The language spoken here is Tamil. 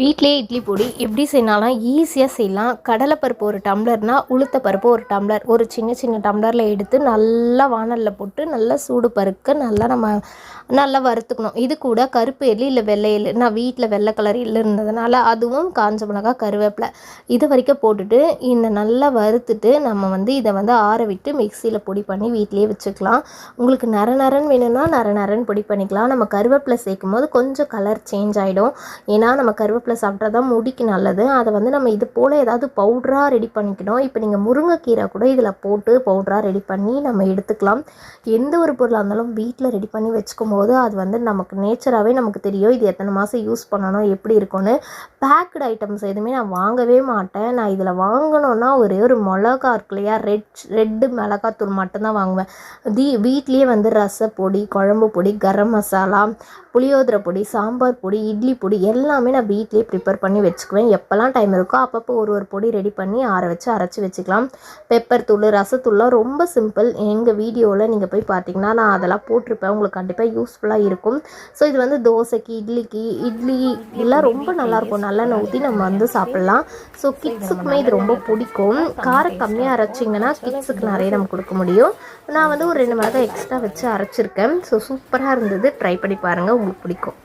வீட்டிலேயே இட்லி பொடி எப்படி செய்யலாம், ஈஸியாக செய்யலாம். கடலைப்பருப்பு ஒரு டம்ளர்னால் உளுத்த பருப்பு ஒரு டம்ளர், ஒரு சின்ன சின்ன டம்ளரில் எடுத்து நல்லா வானலில் போட்டு நல்லா சூடு பருக்க நல்லா வறுத்துக்கணும். இது கூட கருப்பு எள்ளு இல்லை வெள்ளை எள்ளு, நான் வீட்டில் வெள்ளை கலர் எள்ளு இருந்ததுனால அதுவும், காஞ்ச மிளகாய், கருவேப்பிலை இது வரைக்கும் போட்டுட்டு இந்த நல்லா வறுத்துட்டு நம்ம இதை ஆற விட்டு மிக்சியில் பொடி பண்ணி வீட்டிலேயே வச்சுக்கலாம். உங்களுக்கு நரன்னு வேணும்னா நரன்னு பொடி பண்ணிக்கலாம். நம்ம கருவேப்பிலை சேர்க்கும் போது கொஞ்சம் கலர் சேஞ்ச் ஆகிடும். ஏன்னா நம்ம கருவேப்பிலை சாப்பிட்டா தான் முடிக்கு நல்லது. அதை நம்ம இது போல் ஏதாவது பவுடராக ரெடி பண்ணிக்கணும். இப்போ நீங்கள் முருங்கைக்கீரை கூட இதில் போட்டு பவுடராக ரெடி பண்ணி நம்ம எடுத்துக்கலாம். எந்த ஒரு பொருளாக இருந்தாலும் வீட்டில் ரெடி பண்ணி வச்சுக்கும் போது அது நமக்கு நேச்சராகவே நமக்கு தெரியும் இது எத்தனை மாதம் யூஸ் பண்ணணும், எப்படி இருக்கும்னு. பேக்கடு ஐட்டம்ஸ் எதுவுமே நான் வாங்கவே மாட்டேன். நான் இதில் வாங்கணுன்னா ஒரே ஒரு மிளகா இருக்கு இல்லையா, ரெட்டு மிளகாத்தூள் மட்டும்தான் வாங்குவேன். வீட்லேயே ரசப்பொடி, குழம்பு பொடி, கரம் மசாலா, புளியோதரை பொடி, சாம்பார் பொடி, இட்லி பொடி எல்லாமே நான் வீட்லேயே ப்ரிப்பேர் பண்ணி வச்சுக்குவேன். எப்போல்லாம் டைம் இருக்கோ அப்பப்போ ஒரு பொடி ரெடி பண்ணி ஆற வச்சு அரைச்சி வச்சுக்கலாம். பெப்பர் தூள், ரசத்தூள்லாம் ரொம்ப சிம்பிள். எங்கள் வீடியோவில் நீங்கள் போய் பார்த்தீங்கன்னா நான் அதெல்லாம் போட்டிருப்பேன். உங்களுக்கு கண்டிப்பாக யூஸ்ஃபுல்லாக இருக்கும். ஸோ இது தோசைக்கு, இட்லி எல்லாம் ரொம்ப நல்லாயிருக்கும். நல்லெண்ணெய் ஊற்றி நம்ம சாப்பிட்லாம். ஸோ கிட்ஸுக்குமே இது ரொம்ப பிடிக்கும். காரம் கம்மியாக அரைச்சிங்கன்னா கிட்ஸுக்கு நிறைய நம்ம கொடுக்க முடியும். நான் ஒரு 2 மிளகாய் எக்ஸ்ட்ரா வச்சு அரைச்சிருக்கேன். ஸோ சூப்பராக இருந்தது. ட்ரை பண்ணி பாருங்கள், உங்களுக்கு பிடிக்கும்.